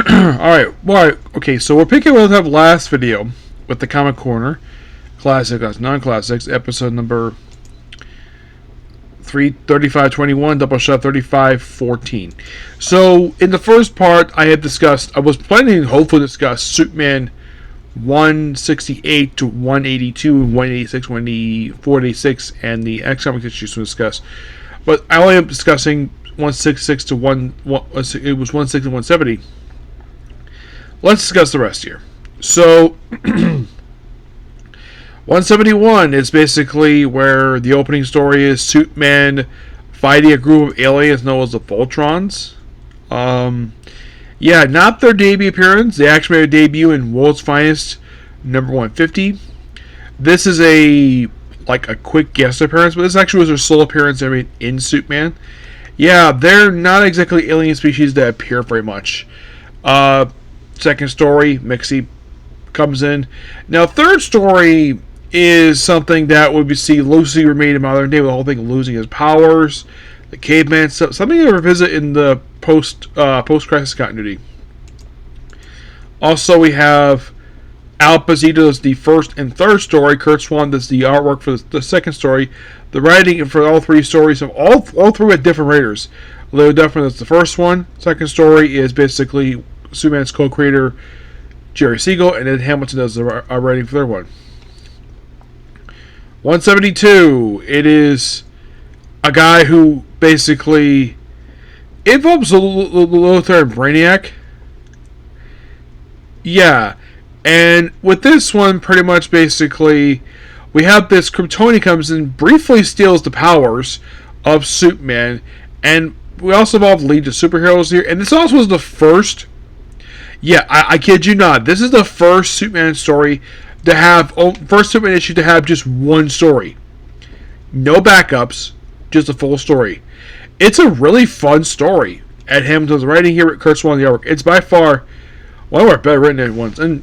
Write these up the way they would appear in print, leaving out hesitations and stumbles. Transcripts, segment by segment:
Alright, well, okay, so we're picking up the last video with the Comic Corner. Classic, non-classics, episode number 3521, Doubleshot 3514. So, in the first part, I was planning to hopefully discuss Superman 168 to 182, 186, 186, and the X-Comics issues to discuss. But I only am discussing 166 to 160 to 170. Let's discuss the rest here. So, 171 is basically where the opening story is Superman fighting a group of aliens known as the Voltrons. Not their debut appearance. They actually made a debut in World's Finest number 150. This is a quick guest appearance, but this actually was their sole appearance in Superman. Yeah, they're not exactly alien species that appear very much. Second story, Mixie comes in. Now, third story is something that would see loosely remade in modern day, with the whole thing losing his powers, the caveman stuff, something to revisit in the post-crisis continuity. Also, we have Al Pacino as the first and third story. Kurt Swan does the artwork for the second story. The writing for all three stories of all three with different writers. Leo Duffman does the first one. Second story is basically Superman's co-creator Jerry Siegel, and then Hamilton does the writing for their one. 172. It is a guy who basically involves Luthor and Brainiac. Yeah, and with this one, pretty much basically, we have this Kryptonian comes in, briefly steals the powers of Superman, and we also involve Legion of Superheroes here, and this also was the first. Yeah, I kid you not. This is the first Superman story to have first Superman issue to have just one story, no backups, just a full story. It's a really fun story. Ed Hamilton's writing here with Kurt Swan the artwork. It's by far one of our better written ones. And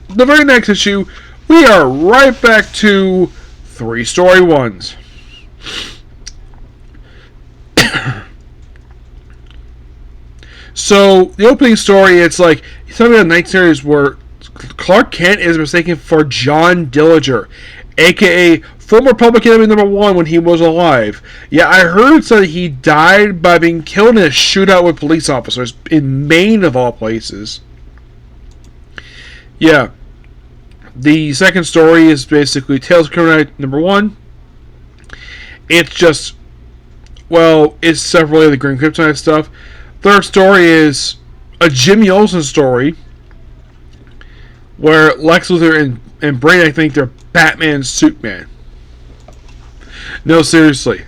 the very next issue, we are right back to 3-story ones. So, the opening story, it's like something in the night series where Clark Kent is mistaken for John Dillinger, a.k.a. former Public Enemy #1 when he was alive. Yeah, I heard that he died by being killed in a shootout with police officers in Maine, of all places. Yeah. The second story is basically Tales of Kryptonite #1. It's just, it's several of the Green Kryptonite stuff. Third story is a Jimmy Olsen story where Lex Luthor and Brainiac think they're Batman and Superman. No, seriously.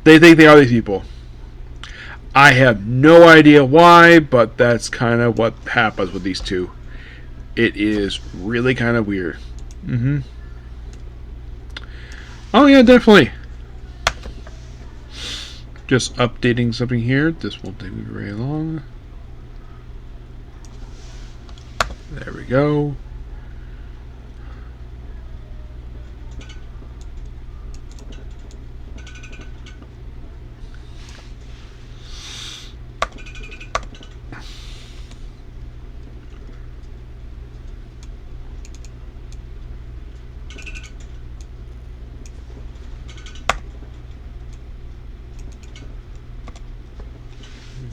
They think they are these people. I have no idea why, but that's kind of what happens with these two. It is really kind of weird. Oh yeah, definitely. Just updating something here. This won't take me very long. There we go.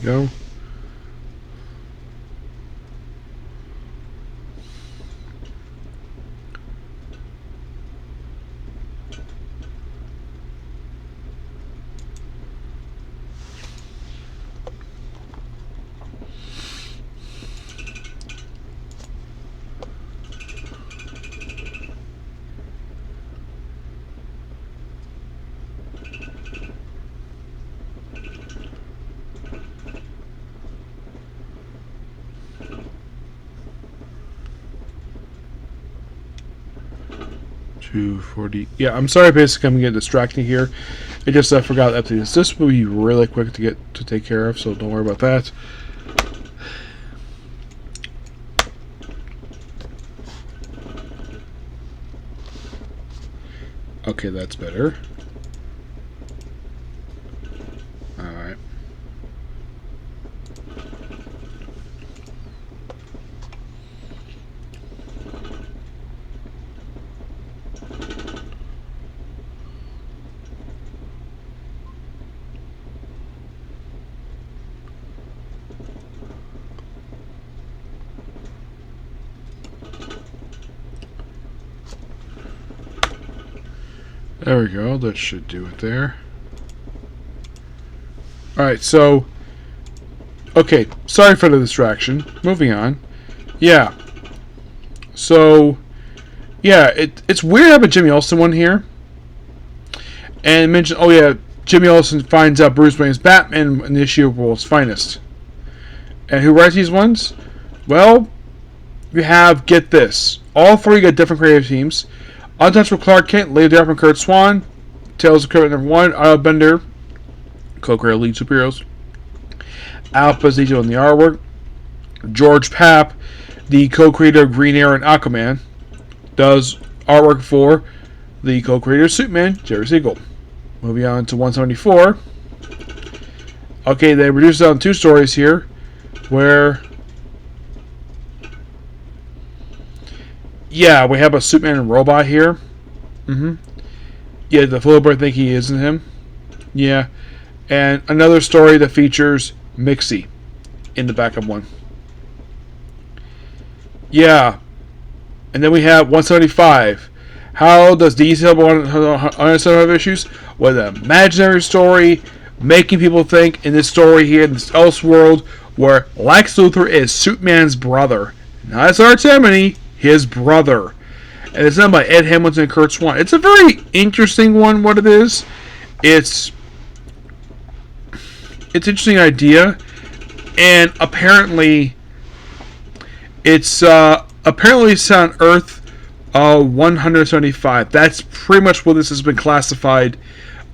Go. $240. Yeah, I'm sorry, basically I'm getting distracted here. I forgot that this will be really quick to take care of, so don't worry about that. Okay, that's better. Alright. There we go. That should do it there. Alright, so... Okay, sorry for the distraction. Moving on. Yeah. So... Yeah, it's weird having Jimmy Olsen one here. And mention, oh yeah, Jimmy Olsen finds out Bruce Wayne's Batman in the issue of World's Finest. And who writes these ones? Well, you have, get this, all three got different creative teams. Untouchable Clark Kent, later up from Kurt Swan. Tales of Krypton number 1, Otto Bender, co-creator lead superheroes. Al Pazito in the artwork. George Papp, the co-creator of Green Arrow and Aquaman, does artwork for the co-creator of Superman, Jerry Siegel. Moving on to 174. Okay, they reduced it down 2 stories here, where... Yeah, we have a Superman and robot here. Yeah, the Flipper think he isn't him. Yeah. And another story that features Mixie in the backup one. Yeah. And then we have 175. How does DC have 175 issues? With an imaginary story, making people think in this story here, in this Elseworld, where Lex Luthor is Superman's brother. Not his arch enemy, his brother. And it's done by Ed Hamilton and Kurt Swan. It's a very interesting one, what it is. It's an interesting idea. And apparently, it's set on Earth 175. That's pretty much what this has been classified,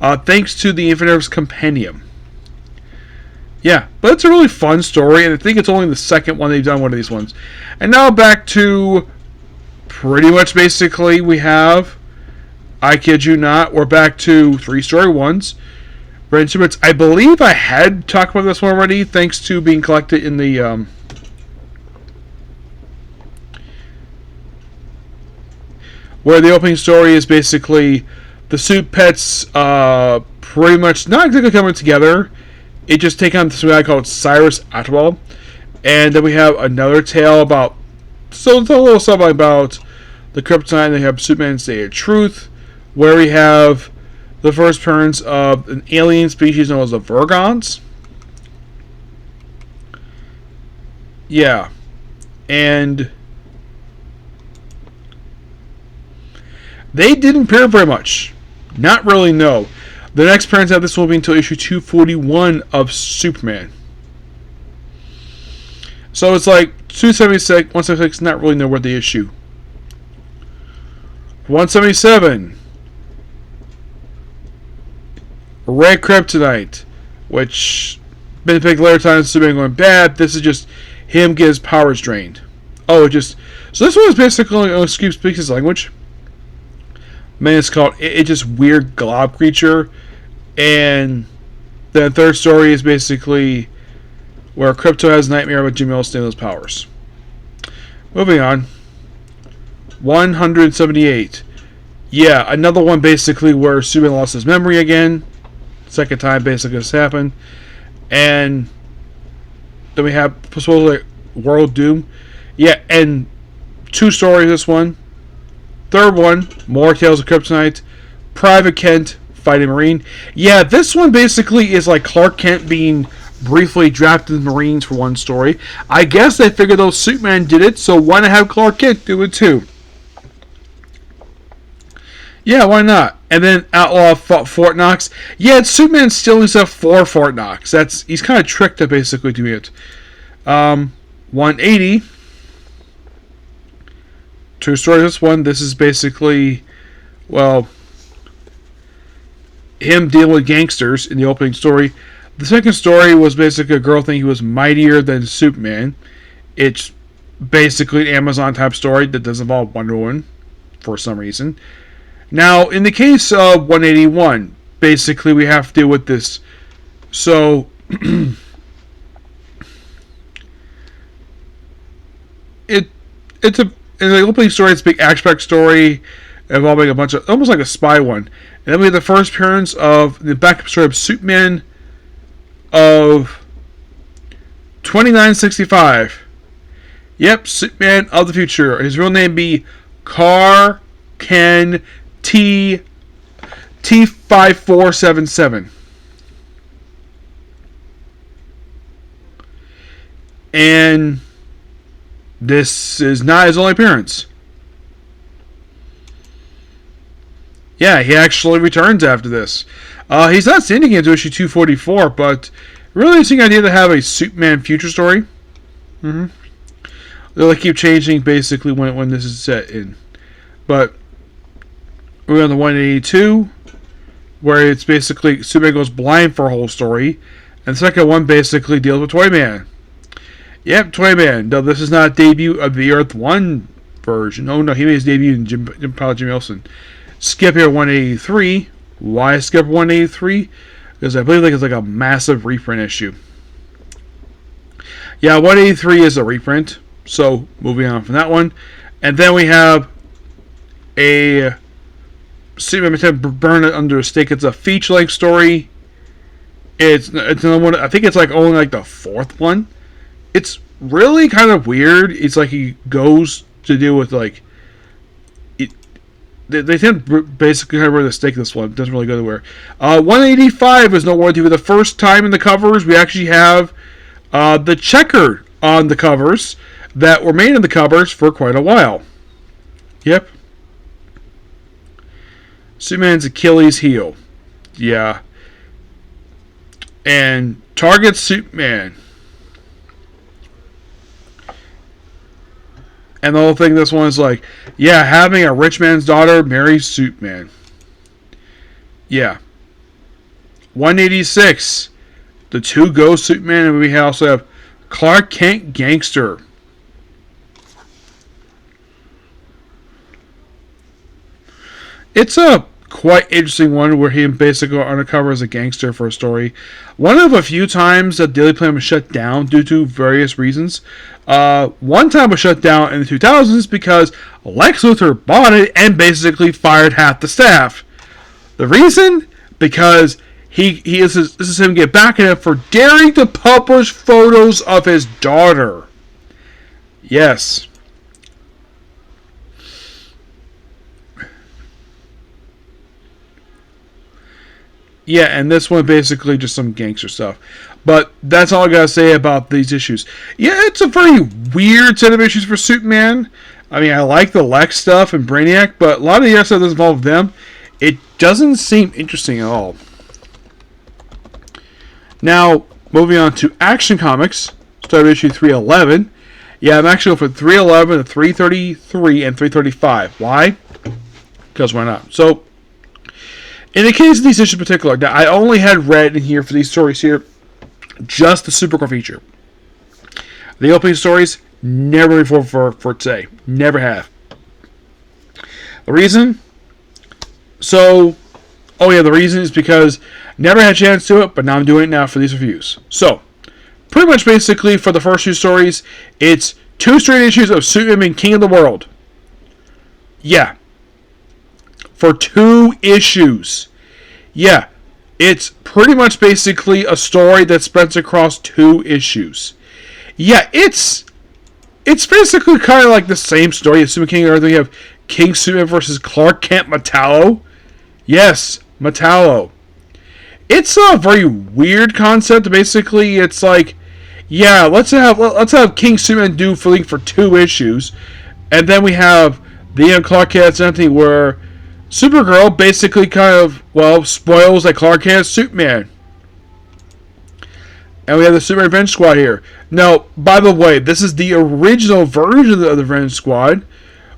thanks to the Infinite Compendium. Yeah, but it's a really fun story, and I think it's only the second one they've done one of these ones. And now back to pretty much basically we have, I kid you not, we're back to 3-story ones. I believe I had talked about this one already, thanks to being collected in the where the opening story is basically the Suit Pets pretty much not exactly coming together. It just take on this guy called Cyrus Atwell. And then we have another tale about, so it's a little something about the Kryptonite. They have Superman's Day of Truth, where we have the first appearance of an alien species known as the Vergons. Yeah. And they didn't appear very much. Not really, no. The next appearance of this will be until issue 241 of Superman. So it's like 276, 176, not really noteworthy issue. 177. Red Kryptonite, which been picked later times Superman going bad. This is just him get his powers drained. Oh, it just, so this one is basically speaks his language. Man, it's called it's just weird glob creature. And the third story is basically where Krypto has a nightmare about Jimmy Olsen and those powers. Moving on. 178. Yeah, another one basically where Superman lost his memory again. Second time basically this happened. And then we have supposedly World Doom. Yeah, and 2 stories this one. Third one, more Tales of Kryptonite. Private Kent fighting Marine. Yeah, this one basically is like Clark Kent being briefly drafted in the Marines for one story. I guess they figured though Superman did it, so why not have Clark Kent do it too? Yeah, why not? And then Outlaw fought Fort Knox. Yeah, it's Superman stealing stuff for Fort Knox. He's kind of tricked to basically do it. 180. 2 stories this one. This is basically, well, him dealing with gangsters in the opening story. The second story was basically a girl thinking he was mightier than Superman. It's basically an Amazon type story that does involve Wonder Woman for some reason. Now, in the case of 181, basically we have to deal with this. So, in the opening story, it's a big aspect story involving a bunch of, almost like a spy one. And then we have the first appearance of the backup story of Superman of 2965. Yep, Superman of the future. His real name be Car Ken T. T5477. And this is not his only appearance. Yeah, he actually returns after this. He's not standing into issue 244, but really interesting idea to have a Superman future story. They'll keep changing basically when this is set in. But we're on the 182, where it's basically Superman goes blind for a whole story. And the second one basically deals with Toyman. Yep, Toyman. No, this is not a debut of the Earth 1 version. Oh no, he made his debut in Jim Olsen. Skip here 183. Why skip 183? Because I believe it's like a massive reprint issue. Yeah, 183 is a reprint. So moving on from that one. And then we have a Superman attempt to burn it under a stake. It's a feature-length story. It's another one. I think it's like only like the fourth one. It's really kind of weird. It's like he goes to deal with like they tend to basically kind of wear the stake. This one doesn't really go anywhere. 185 is noteworthy. For the first time in the covers, we actually have the checker on the covers that were made in the covers for quite a while. Yep. Superman's Achilles heel. Yeah. And targets Superman. And the whole thing, this one is like, yeah, having a rich man's daughter marry Superman. Yeah. 186. The two Ghost Superman, and we also have Clark Kent Gangster. It's a quite interesting one where he basically undercover as a gangster for a story. One of a few times that Daily Planet was shut down due to various reasons. One time was shut down in the 2000s because Lex Luthor bought it and basically fired half the staff. The reason? Because this is him get back at him for daring to publish photos of his daughter. Yes. Yeah, and this one basically just some gangster stuff. But that's all I gotta say about these issues. Yeah, it's a very weird set of issues for Superman. I mean, I like the Lex stuff and Brainiac, but a lot of the other stuff that involves them, it doesn't seem interesting at all. Now, moving on to Action Comics, start issue 311. Yeah, I'm actually going for 311 to 333 and 335. Why? Because why not? So, in the case of these issues in particular, now I only had read in here for these stories here just the Supergirl feature. The opening stories, never before for today. Never have. The reason? The reason is because never had a chance to do it, but now I'm doing it now for these reviews. So, pretty much basically for the first two stories, it's 2 straight issues of Superman being king of the world. Yeah. For 2 issues. Yeah. It's pretty much basically a story that spreads across 2 issues. Yeah, it's basically kind of like the same story as Superman King of Earth. We have King Superman versus Clark Kent Metallo. Yes, Metallo. It's a very weird concept. Basically, it's like, yeah, let's have King Superman do for 2 issues, and then we have the Clark Kent something where Supergirl basically kind of spoils like Clark Kent's Superman. And we have the Super Revenge Squad here. Now, by the way, this is the original version of the Revenge Squad,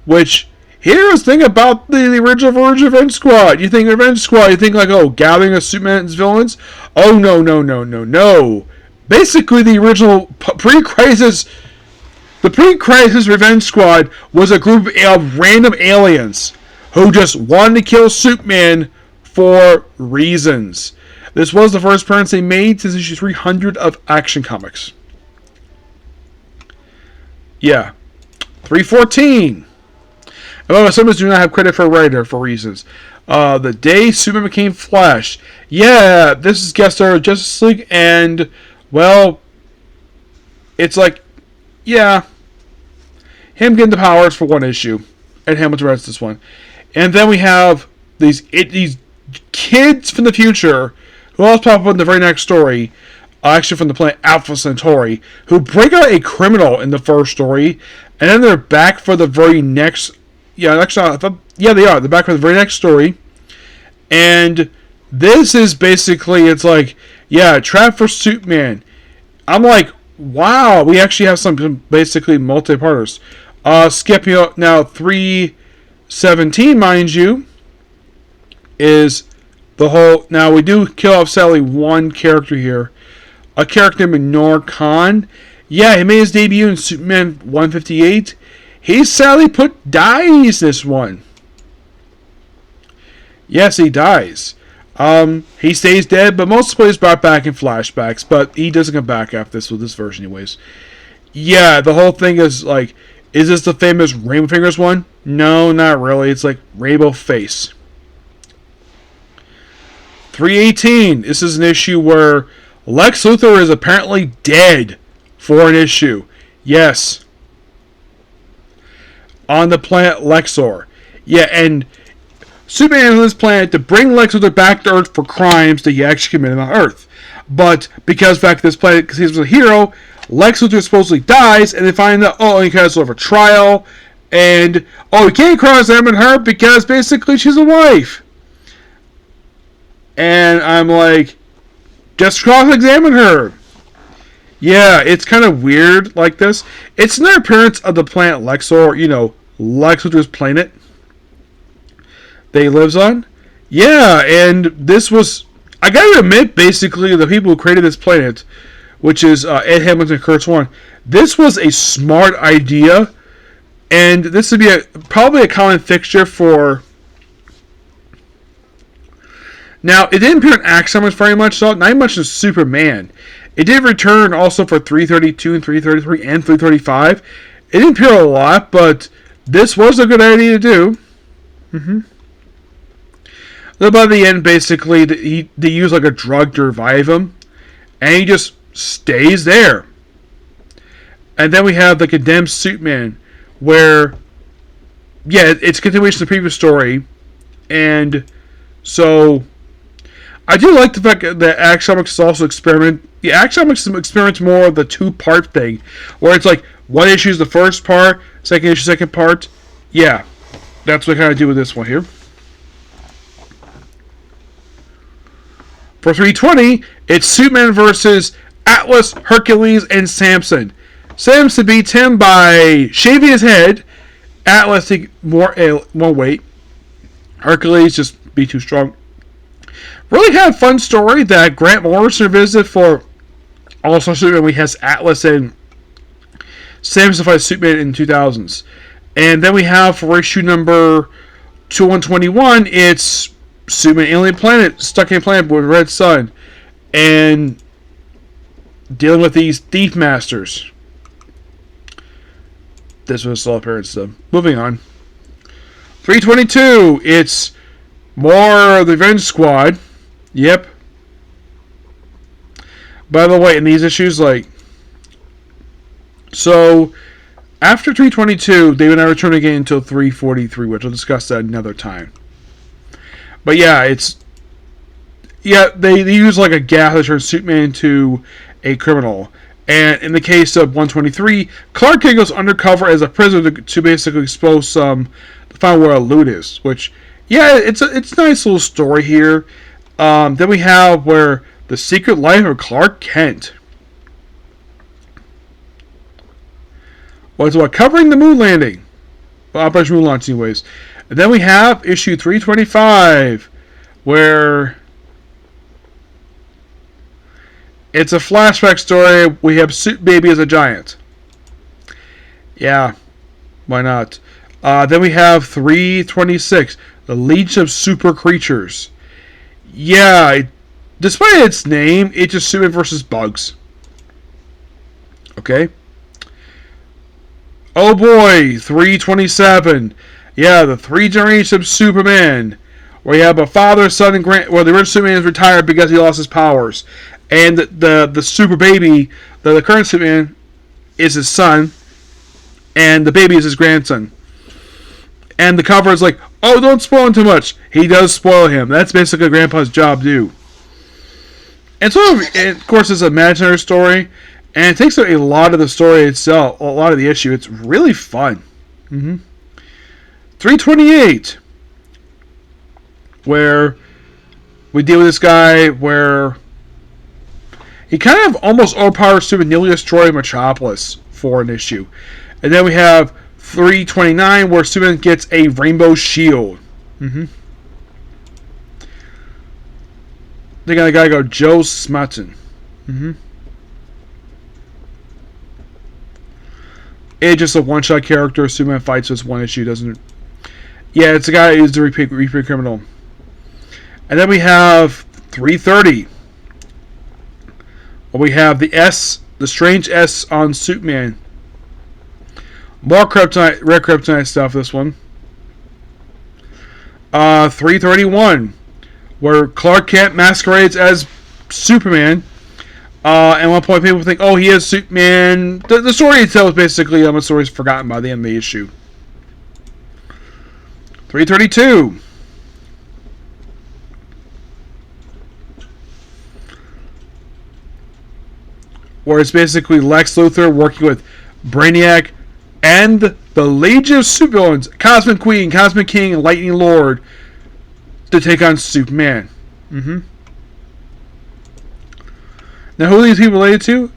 which, here's the thing about the original version of Revenge Squad. You think Revenge Squad, you think like, gathering of Superman's villains? Oh, no. Basically, the original pre-crisis Revenge Squad was a group of random aliens who just wanted to kill Superman for reasons. This was the first appearance they made since issue 300 of Action Comics. Yeah. 314. However, some of us do not have credit for a writer for reasons. The day Superman became Flash. Yeah, this is guest star of Justice League, and, it's like, yeah, him getting the powers for 1 issue, and Hamilton writes this one. And then we have these kids from the future who also pop up in the very next story, actually from the planet Alpha Centauri, who break out a criminal in the first story, and then they're back for the very next. Yeah, actually, they are. They're back for the very next story, and this is basically, it's like, yeah, Trap for Superman. I'm like, wow, we actually have some basically multi-parters. Skipping up now, 317, mind you, is the whole. Now, we do kill off sadly one character here. A character named Noor Khan. Yeah, he made his debut in Superman 158. He sadly dies this one. Yes, he dies. He stays dead, but most of he's brought back in flashbacks, but he doesn't come back after this with this version anyways. Yeah, the whole thing is like, is this the famous Rainbow Fingers one? No, not really. It's like Rainbow Face. 318. This is an issue where Lex Luthor is apparently dead for an issue. Yes. On the planet Lexor. Yeah, and Superman on this planet to bring Lex Luthor back to Earth for crimes that he actually committed on Earth. But because back to this planet, because he was a hero, Lex Luthor supposedly dies, and they find out, he has sort of a trial, and, he can't cross-examine her because basically she's a wife. And I'm like, just cross-examine her. Yeah, it's kind of weird like this. It's another appearance of the planet Lexor, Lex Luthor's planet that he lives on. Yeah, and this was, I gotta admit, basically, the people who created this planet, which is Ed Hamilton and Kurt Swan, this was a smart idea, and this would be probably a common fixture for. Now, it didn't appear in Action Comics very much, so not much in Superman. It did return also for 332 and 333 and 335. It didn't appear a lot, but this was a good idea to do. Then by the end, basically, they use like a drug to revive him, and he just stays there. And then we have the Condemned Superman, where, yeah, it's a continuation of the previous story, and so I do like the fact that Action Comics also experiment. The Action Comics experiments more of the two-part thing, where it's like one issue is the first part, second issue, second part. Yeah, that's what I kind of do with this one here. For 320, it's Superman versus Atlas, Hercules, and Samson. Samson beats him by shaving his head. Atlas take more weight. Hercules just be too strong. Really kind of fun story that Grant Morrison visited for also Superman. We has Atlas and Samson fight Superman in 2000s. And then we have for issue number 2121, it's Superman alien planet, stuck in a planet with a red sun, and dealing with these thief masters. This was a slow appearance though. Moving on. 322, it's more of the Revenge Squad. Yep. By the way, in these issues, so after 322, they would not return again until 343, which we'll discuss that another time. But yeah, they use like a gas to turn Superman into a criminal. And in the case of 123, Clark Kent goes undercover as a prisoner to basically expose to find where a loot is. Which, yeah, it's a nice little story here. Then we have where the Secret Life of Clark Kent. What covering the moon landing, Operation Moon Launch, anyways. And then we have issue 325, where it's a flashback story. We have Suit Baby as a giant. Yeah, why not? Then we have 326, the Legion of Super Creatures. Yeah, despite its name, it's just Superman versus Bugs. Okay. Oh boy, 327. Yeah, the three generations of Superman. Where you have a father, son, and the original Superman is retired because he lost his powers. And the super baby, the current Superman, is his son. And the baby is his grandson. And the cover is like, oh, don't spoil him too much. He does spoil him. That's basically Grandpa's job, too. And so, of course, it's an imaginary story. And it takes a lot of the story itself, a lot of the issue. It's really fun. 328. Where we deal with this guy where he kind of almost overpowers Superman, nearly destroying Metropolis for an issue. And then we have 329 where Superman gets a rainbow shield. They got a guy called Joe Smatton. It's just a one-shot character. Superman fights this one issue. Doesn't? Yeah, it's a guy who's a repeat criminal. And then we have 330. Well, we have the S, the strange S on Superman. More kryptonite, rare kryptonite stuff. This one. 331, where Clark Kent masquerades as Superman. At one point, people think, "Oh, he is Superman." The story itself is basically a story is forgotten by the end of the issue. 332. Where it's basically Lex Luthor working with Brainiac and the Legion of Supervillains, Cosmic Queen, Cosmic King, and Lightning Lord, to take on Superman. Now, who are these people related to?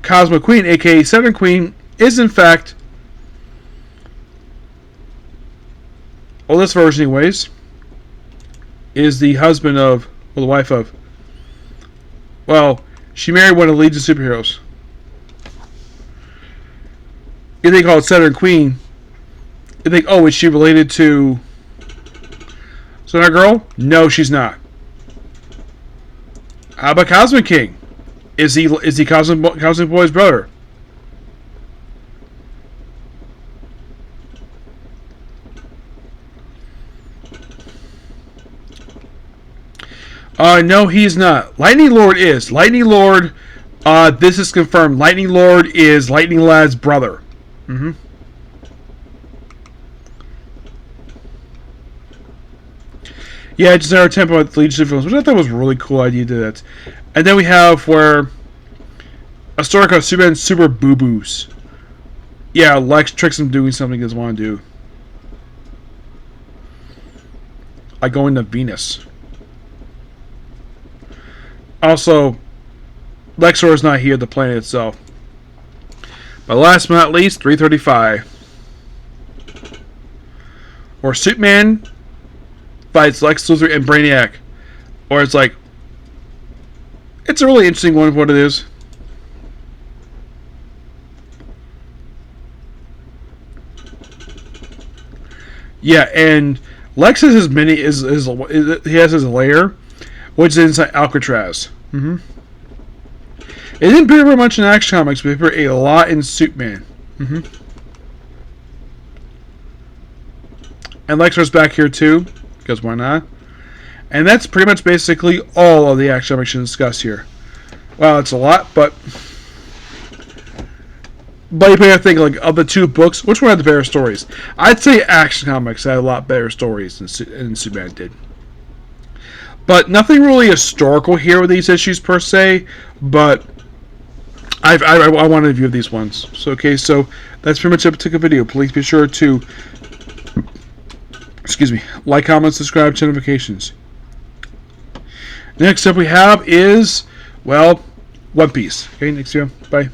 Cosmic Queen, aka Seven Queen, is in fact, well, this version anyways, is the husband of, well, the wife of, well, she married one of the Legion of Superheroes. If they call it Seven Queen, you think, oh, is she related to Sonar Girl? No, she's not. How about Cosmic King? Is he Cosmic Boy's brother? No, he's not. Lightning Lord is. Lightning Lord, this is confirmed. Lightning Lord is Lightning Lad's brother. Yeah, just our tempo with Legion of Films, which I thought was a really cool idea to that. And then we have where a story called Superman Super Boo Boos. Yeah, Lex tricks him doing something he doesn't want to do. Like going to Venus. Also, Lexor is not here, the planet itself. But last but not least, 335. Where Superman fights Lex Luthor and Brainiac. Or it's like, it's a really interesting one of what it is. Yeah, and Lex has his mini he has his lair, which is inside Alcatraz. It didn't appear very much in Action Comics, but it appeared a lot in Superman. And Lexor's back here too, because why not? And that's pretty much basically all of the Action Comics to discuss here. Well, it's a lot, but you may think, like, of the two books, which one had the better stories? I'd say Action Comics had a lot better stories than Superman did. But nothing really historical here with these issues per se, but I want to review these ones. So, okay, so that's pretty much it for the video. Please be sure to, like, comment, subscribe, turn notifications. Next up we have is, well, One Piece. Okay, next video. Bye.